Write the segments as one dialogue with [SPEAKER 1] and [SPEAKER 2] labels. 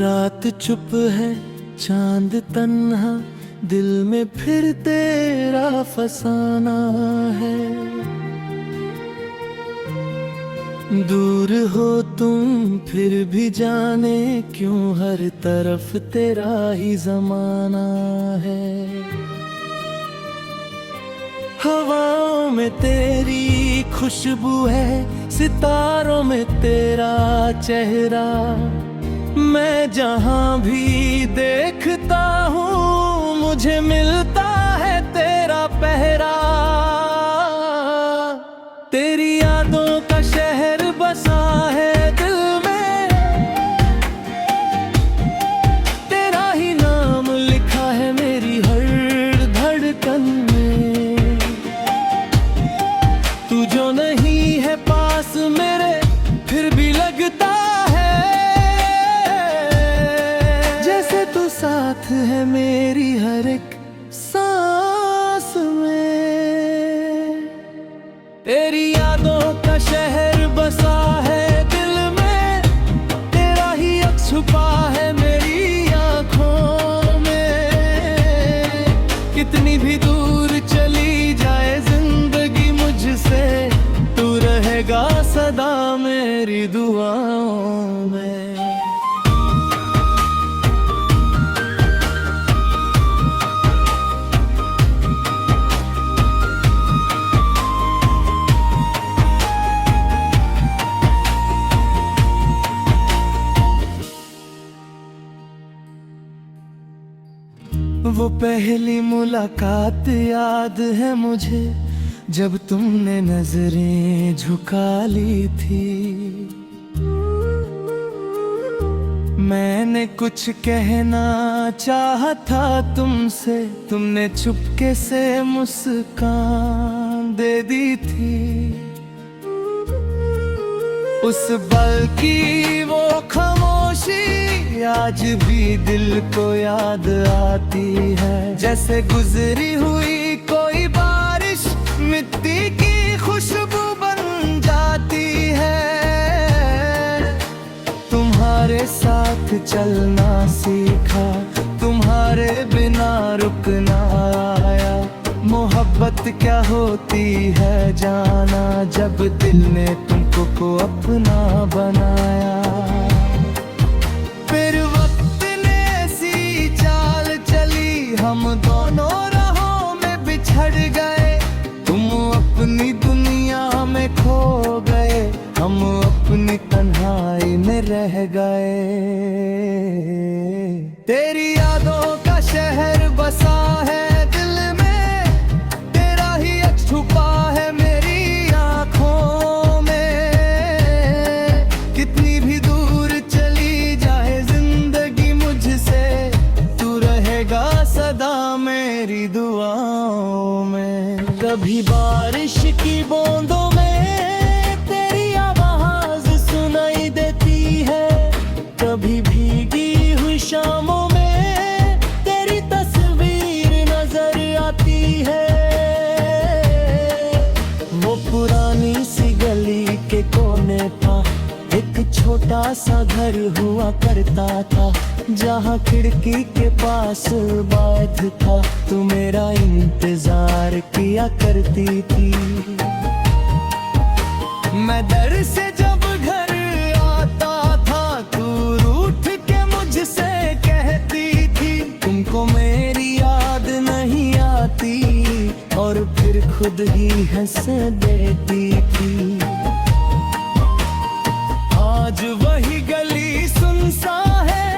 [SPEAKER 1] रात चुप है, चांद तन्हा, दिल में फिर तेरा फसाना है। दूर हो तुम फिर भी जाने क्यों हर तरफ तेरा ही जमाना है। हवाओं में तेरी खुशबू है, सितारों में तेरा चेहरा। मैं जहां भी देखता हूँ मुझे मिलता है तेरा पहरा। तेरी यादों का शहर बसा है दिल में, तेरा ही नाम लिखा है मेरी हर धड़कन में। तू जो नहीं है पास मेरे फिर भी लगता है जैसे तू साथ है मेरी हर एक सांस में। तेरी यादों का शहर बसा है दिल में, तेरा ही अक्स छुपा है मेरी आँखों में। कितनी भी दूर चली जाए जिंदगी मुझसे, तू रहेगा सदा मेरी दुआओं में। वो पहली मुलाकात याद है मुझे, जब तुमने नजरें झुका ली थी। मैंने कुछ कहना चाहा था तुमसे, तुमने चुपके से मुस्कान दे दी थी। उस पल की वो खामोशी आज भी दिल को याद आती है, जैसे गुजरी हुई कोई बारिश मिट्टी की खुशबू बन जाती है। तुम्हारे साथ चलना सीखा, तुम्हारे बिना रुकना आया। मोहब्बत क्या होती है जाना, जब दिल ने तुमको अपना बनाया। फिर वक्त ने ऐसी चाल चली, हम दोनों राहों में बिछड़ गए। तुम अपनी दुनिया में खो गए, हम अपनी तन्हाई में रह गए। तेरी यादों का शहर बसा है दिल में, तेरा ही अक्स छुपा है मेरी आँखों में। कितनी भी दूर चली जाए जिंदगी मुझसे, तू रहेगा सदा मेरी दुआओं में। कभी बारिश की बूंदों में तेरी आवाज सुनाई देती है, कभी भीगी हुई शामों में तेरी तस्वीर नजर आती है। वो पुरानी सी गली के कोने था एक छोटा सा घर हुआ करता था, जहाँ खिड़की के पास बैठ था तू मेरा इंतजार किया करती थी। मैं दर से जब घर आता था तू रूठ के मुझसे कहती थी, तुमको मेरी याद नहीं आती, और फिर खुद ही हंस देती थी। आज वही गली सुनसान है,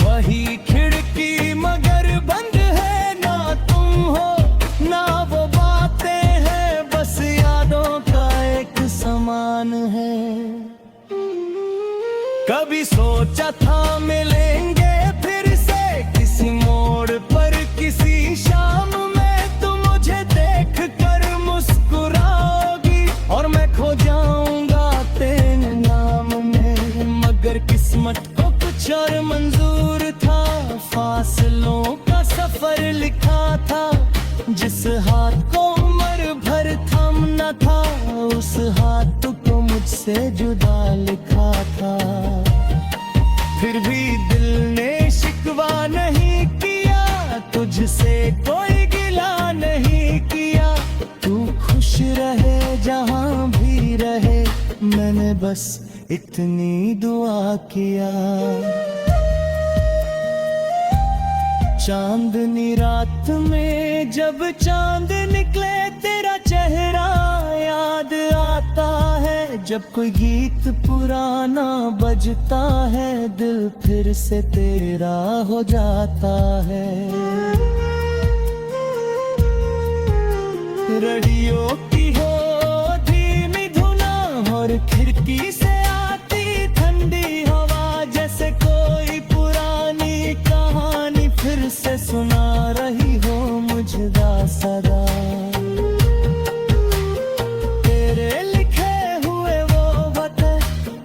[SPEAKER 1] वही खिड़की मगर बंद है। ना तुम हो ना वो बातें हैं, बस यादों का एक समान है। कभी सोचा था मिलेंगे फिर से किसी मोड़ पर किसी शाम में, तुम मुझे देख कर मुस्कुराओगी और मैं खो जाऊंगा तेरे नाम में। मगर किस्मत को कुछ और मंजूर था, फासलों का सफर लिखा था। जिस हाथ को उम्र भर थामना था, उस हाथ को मुझसे जुदा लिखा था। फिर भी दिल ने शिकवा नहीं किया, तुझसे कोई गिला नहीं किया। तू खुश रहे जहां भी रहे, मैंने बस इतनी दुआ किया। चांदनी रात में जब चांद निकले, तेरा चेहरा याद आता है। जब कोई गीत पुराना बजता है, दिल फिर से तेरा हो जाता है। रेडियो की हो धीमी धुना और खिड़की से आती ठंडी हवा, जैसे कोई पुरानी कहानी फिर से सुना रही हो मुझे सदा। तेरे लिखे हुए वो वतन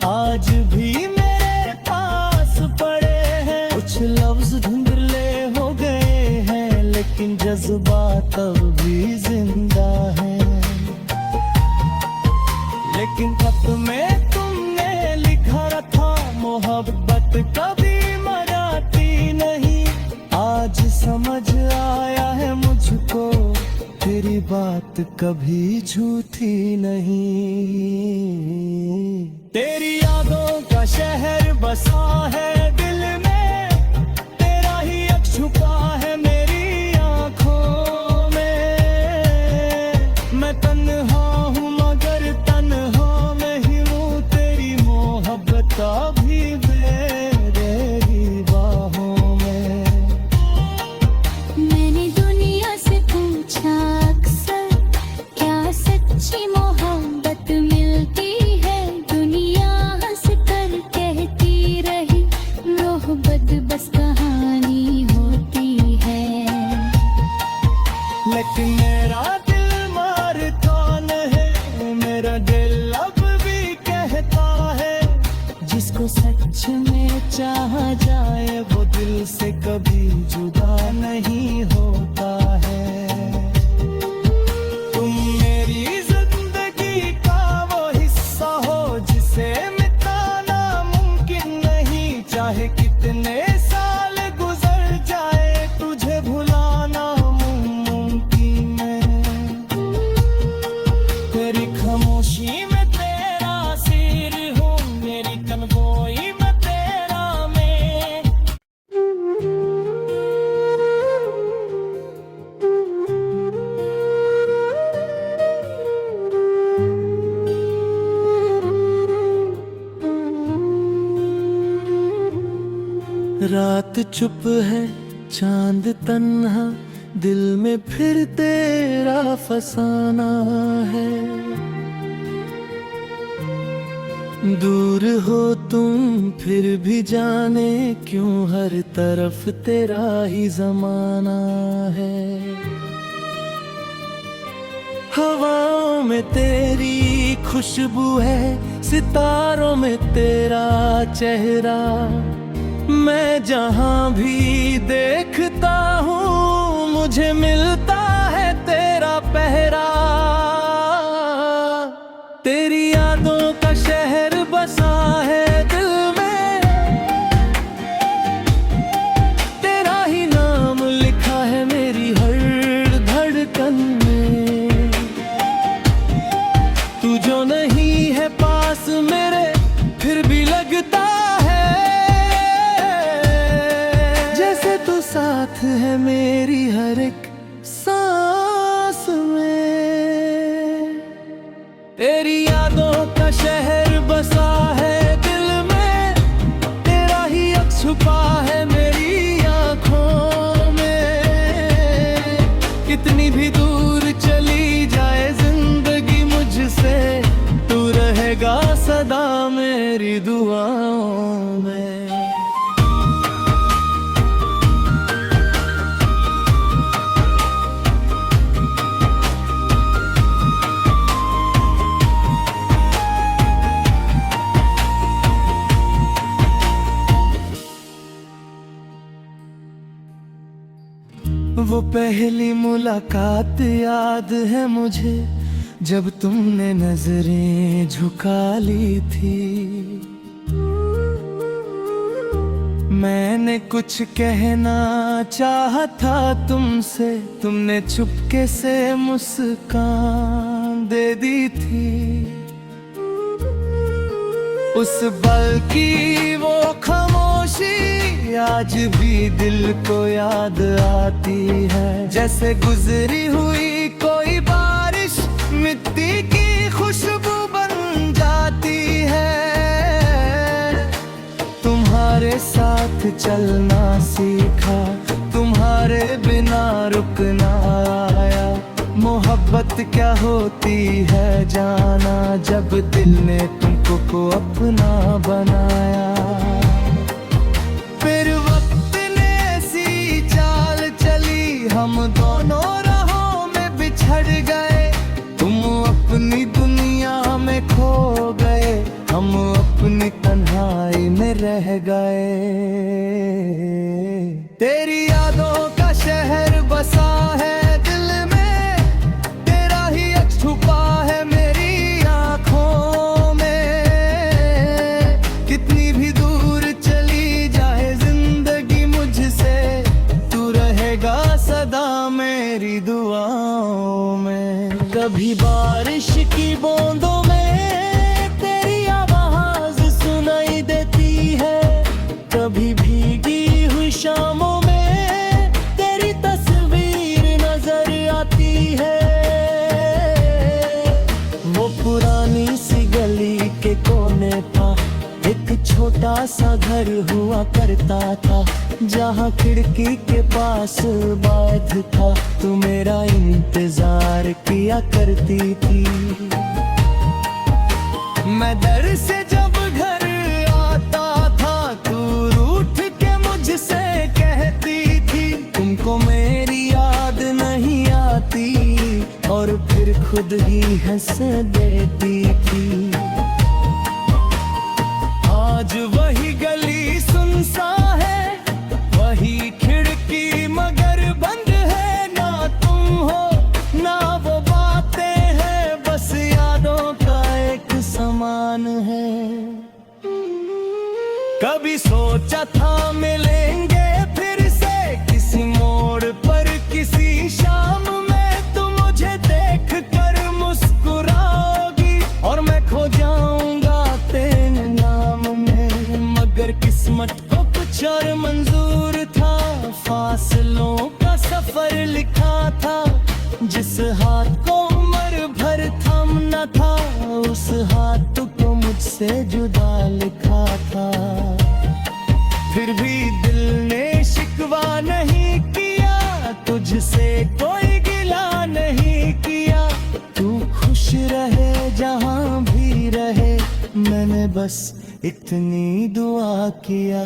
[SPEAKER 1] आज भी मेरे पास पड़े हैं। कुछ लफ्ज धुंधले हो गए हैं, लेकिन जज्बात अब भी जिंदा है। लेकिन खत में तुमने लिखा था, मोहब्बत कभी मराती नहीं। आज समझ आया है मुझको, तेरी बात कभी झूठी नहीं। तेरी यादों का शहर बसा है दिल में, तेरा ही अक्स छुपा है मेरी आंखों में। मैं तन्हा हूँ मगर तन्हा में ही हूँ, तेरी मोहब्बत अभी मेरी बाहों में।
[SPEAKER 2] मैंने दुनिया से पूछा अक्सर, क्या सच्ची मोहब्बत मिलती है? दुनिया हंस कर कहती रही, मोहब्बत बस कहानी होती है।
[SPEAKER 1] लेकिन मेरा दिल मारता नहीं, मेरा दिल अब भी कहता है, जिसको सच में चाहा जाए वो दिल से कभी जुदा नहीं होता है। तुम मेरी जिंदगी का वो हिस्सा हो, जिसे मिटाना मुमकिन नहीं। चाहे कितने साल गुजर जाए, तुझे भुलाना मुमकिन है। तेरी खामोशी में तेरा सिर हूँ, मेरी तन्हाई में तेरा मैं। रात चुप है चांद तन्हा, दिल में फिर तेरा फसाना है। दूर हो तुम फिर भी जाने क्यों, हर तरफ तेरा ही जमाना है। हवाओं में तेरी खुशबू है, सितारों में तेरा चेहरा। मैं जहां भी देखता हूँ, मुझे मिलता है तेरा पहरा। तेरी यादों का शहर बसा है दिल में, तेरा ही नाम लिखा है मेरी हर धड़कन में। तू जो नहीं है पास मेरे, फिर भी लगता है जैसे तू साथ है मेरी हर एक सांस में। तेरी यादों का शहर बसा है दिल में, तेरा ही अक्स छुपा है मेरी आंखों में। कितनी भी दूर चली जाए जिंदगी मुझसे, तू रहेगा सदा मेरी दुआओं में। वो पहली मुलाकात याद है मुझे, जब तुमने नजरें झुका ली थी। मैंने कुछ कहना चाहा था तुमसे, तुमने चुपके से मुस्कान दे दी थी। उस पल की वो खामोशी आज भी दिल को याद आती है, जैसे गुजरी हुई कोई बारिश मिट्टी की खुशबू बन जाती है। तुम्हारे साथ चलना सीखा, तुम्हारे बिना रुकना आया। मोहब्बत क्या होती है जाना, जब दिल ने तुमको को अपना बनाया। फिर वक्त ने ऐसी चाल चली, हम दोनों राहों में बिछड़ गए। तुम अपनी दुनिया में खो गए, हम अपनी तन्हाई में रह गए। तेरी यादों का शहर बसा है दिल में, तेरा ही अक्स छुपा है मेरी आंखों में। कितनी भी दूर चली जाए जिंदगी मुझसे, तू रहेगा सदा मेरी दुआओं में। कभी बारिश की बूंदों में तेरी आवाज सुनाई देती है, कभी भीगी हुई शामों में तेरी तस्वीर नजर आती है। वो पुरानी सी गली के कोने था एक छोटा सा घर हुआ करता था, जहाँ खिड़की के पास बैठ था तू मेरा इंतजार किया करती थी। मैं दर से जब घर आता था तू रूठ के मुझसे कहती थी, तुमको मेरी याद नहीं आती, और फिर खुद ही हंस देती थी। आज वही गली सुनसा है, वही खिड़की मगर बंद है। ना तुम हो ना वो बातें हैं, बस यादों का एक समान है। कभी सोचा था मिलेंगे फिर से किसी मोड़ पर, किसी शाम में तुम मुझे देख कर मुस्कुराओगी, और मैं खो जाऊंगा तेरे नाम में। मगर किस्मत को कुछ और मंजूर था, फासलों का सफर लिखा था। जिस हाथ को उम्र भर थामना था, उस हाथ को मुझसे जुदा लिखा था। फिर भी दिल ने शिकवा नहीं किया, तुझसे कोई गिला नहीं किया। तू खुश रहे जहाँ भी रहे, मैंने बस इतनी दुआ किया।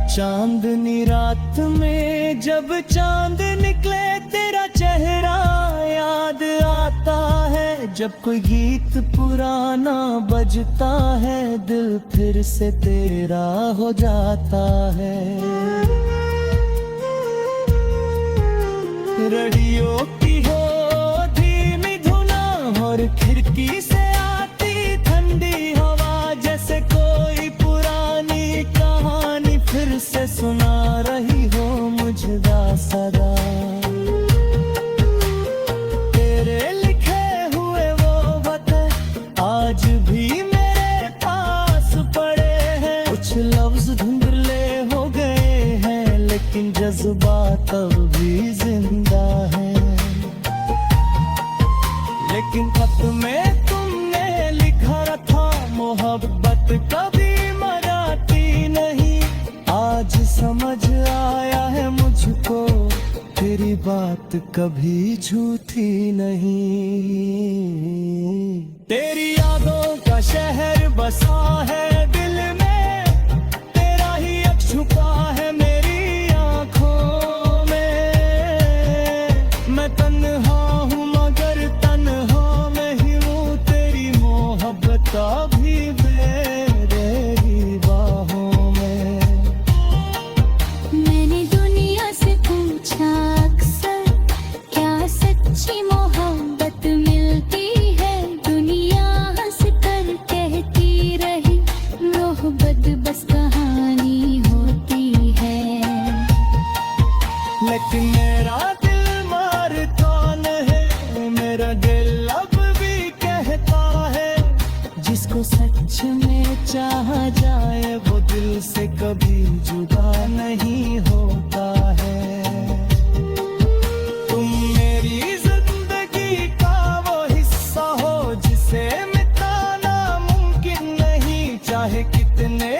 [SPEAKER 1] चांदनी रात में जब चांद निकले तेरा चेहरा याद आता है, जब कोई गीत पुराना बजता है दिल फिर से तेरा हो जाता है। रेडियो की हो धीमी धुना और खिड़की से आती ठंडी हवा, जैसे कोई पुरानी कहानी फिर से सुना रही हो मुझदा सदा। तेरे लिखे हुए वो वतन आज भी मेरे पास पड़े हैं। कुछ लफ्ज धुंधले हो गए हैं, लेकिन जज्बात अब भी जिंदा है। लेकिन खत में तुमने लिखा था, मोहब्बत कभी मराती नहीं। आज समझ आया है मुझको, तेरी बात कभी झूठी नहीं। तेरी यादों का शहर बसा है दिल में, तेरा ही अक्स छुपा है मेरी आंखों में। मैं तन्हा हूँ मगर तन्हा में ही हूँ, तेरी मोहब्बत अभी मेरी बाहों में।
[SPEAKER 2] मैंने दुनिया से पूछा अक्सर, क्या सच्ची मोहब्बत मिलती है? दुनिया हंस कर कहती रही,
[SPEAKER 1] दिल से कभी जुदा नहीं होता है। तुम मेरी जिंदगी का वो हिस्सा हो जिसे मिटाना मुमकिन नहीं, चाहे कितने